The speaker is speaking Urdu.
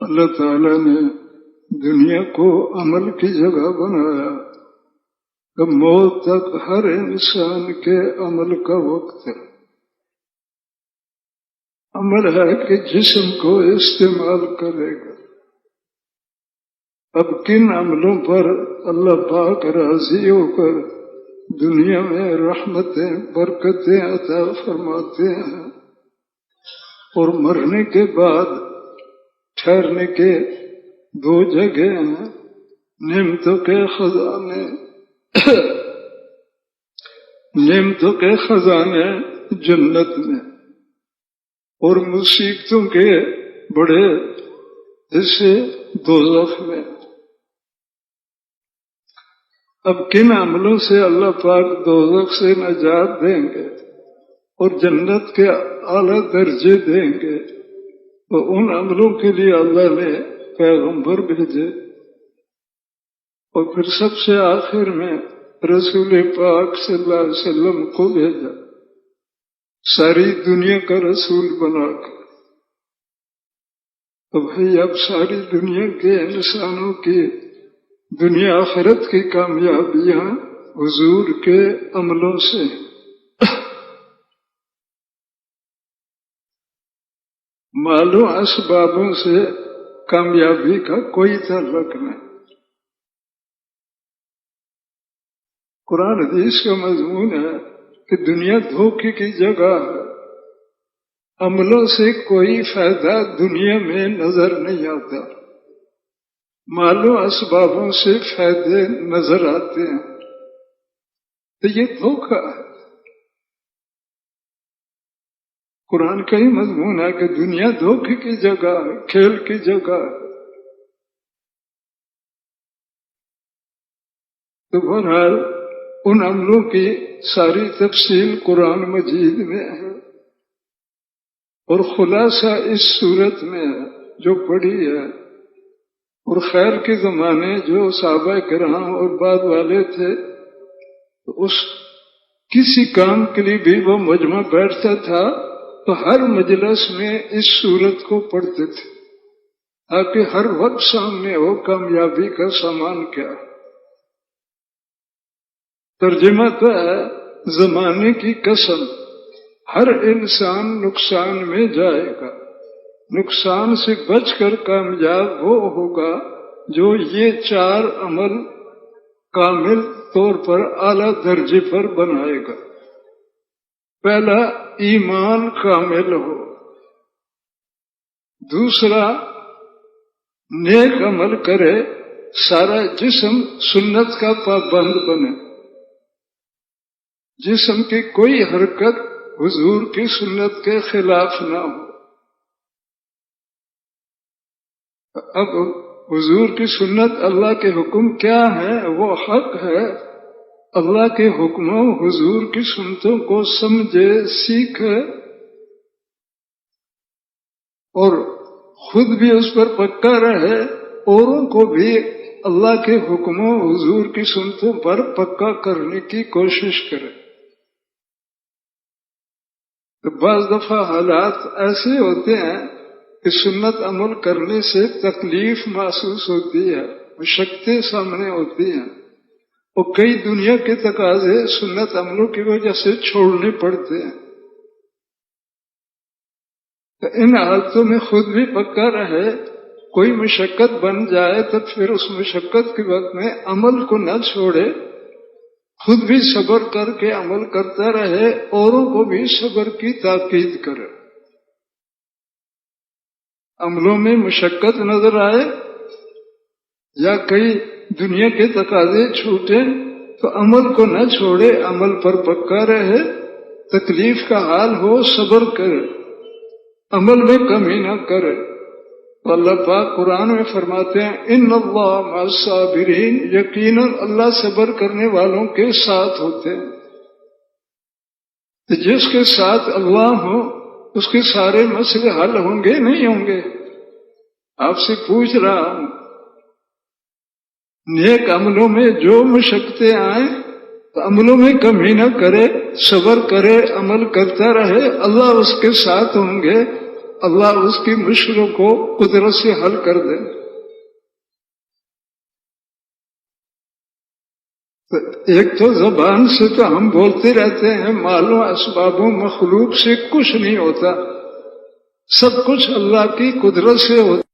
اللہ تعالیٰ نے دنیا کو عمل کی جگہ بنایا کہ موت تک ہر انسان کے عمل کا وقت ہے۔ عمل ہے کہ جسم کو استعمال کرے گا۔ اب کن عملوں پر اللہ پاک راضی ہو کر دنیا میں رحمتیں برکتیں عطا فرماتے ہیں اور مرنے کے بعد ٹھہرنے کے دو جگہ ہیں، نعمتوں کے خزانے نعمتوں کے خزانے جنت میں اور مصیبتوں کے بڑے حصے دوزخ میں۔ اب کن عملوں سے اللہ پاک دوزخ سے نجات دیں گے اور جنت کے اعلیٰ درجے دیں گے، تو ان عملوں کے لیے اللہ نے پیغمبر بھیجے اور پھر سب سے آخر میں رسول پاک صلی اللہ علیہ وسلم کو بھیجا، ساری دنیا کا رسول بنا کر۔ تو بھائی اب ساری دنیا کے انسانوں کی دنیا آخرت کی کامیابیاں حضور کے عملوں سے۔ مالوں اسبابوں سے کامیابی کا کوئی تعلق نہیں۔ قرآن حدیث کا مضمون ہے کہ دنیا دھوکے کی جگہ ہے، عملوں سے کوئی فائدہ دنیا میں نظر نہیں آتا، مالوں اسبابوں سے فائدے نظر آتے ہیں، تو یہ دھوکہ ہے۔ قرآن کا ہی مضمون ہے کہ دنیا دھوکے کی جگہ ہے، کھیل کی جگہ ہے۔ تو بہرحال ان عملوں کی ساری تفصیل قرآن مجید میں ہے اور خلاصہ اس صورت میں ہے جو پڑھی ہے۔ اور خیر کے زمانے جو صحابہ کرام اور بعد والے تھے، تو اس کسی کام کے لیے بھی وہ مجمع بیٹھتا تھا تو ہر مجلس میں اس صورت کو پڑھتے تھے تاکہ ہر وقت سامنے ہو کامیابی کا سامان کیا ہے۔ ترجمہ تو ہے زمانے کی قسم، ہر انسان نقصان میں جائے گا، نقصان سے بچ کر کامیاب وہ ہوگا جو یہ چار عمل کامل طور پر اعلیٰ درجے پر بنائے گا۔ پہلا، ایمان کامل ہو۔ دوسرا، نیک عمل کرے، سارا جسم سنت کا پابند بنے، جسم کی کوئی حرکت حضور کی سنت کے خلاف نہ ہو۔ اب حضور کی سنت، اللہ کے حکم کیا ہے؟ وہ حق ہے۔ اللہ کے حکموں حضور کی سنتوں کو سمجھے، سیکھے اور خود بھی اس پر پکا رہے، اوروں کو بھی اللہ کے حکموں حضور کی سنتوں پر پکا کرنے کی کوشش کرے۔ تو بعض دفعہ حالات ایسے ہوتے ہیں کہ سنت عمل کرنے سے تکلیف محسوس ہوتی ہے، مشقتیں سامنے ہوتی ہیں، اور کئی دنیا کے تقاضے سنت عملوں کی وجہ سے چھوڑنے پڑتے ہیں۔ تو ان حالتوں میں خود بھی پکا رہے، کوئی مشقت بن جائے تو پھر اس مشقت کے وقت میں عمل کو نہ چھوڑے، خود بھی صبر کر کے عمل کرتا رہے، اوروں کو بھی صبر کی تاکید کرے۔ عملوں میں مشقت نظر آئے یا کئی دنیا کے تقاضے چھوٹے تو عمل کو نہ چھوڑے، عمل پر پکا رہے، تکلیف کا حال ہو صبر کرے، عمل میں کمی نہ کرے۔ تو اللہ پاک قرآن میں فرماتے ہیں ان اللہ مع الصابرین، یقیناً اللہ صبر کرنے والوں کے ساتھ ہوتے ہیں۔ تو جس کے ساتھ اللہ ہو اس کے سارے مسئلے حل ہوں گے نہیں ہوں گے؟ آپ سے پوچھ رہا ہوں، نیک عملوں میں جو مشقتیں آئیں تو عملوں میں کمی نہ کرے، صبر کرے، عمل کرتا رہے، اللہ اس کے ساتھ ہوں گے۔ اللہ اس کی مشکلوں کو قدرت سے حل کر دے. تو ایک تو زبان سے تو ہم بولتے رہتے ہیں مالوں اسبابوں مخلوق سے کچھ نہیں ہوتا، سب کچھ اللہ کی قدرت سے ہوتا.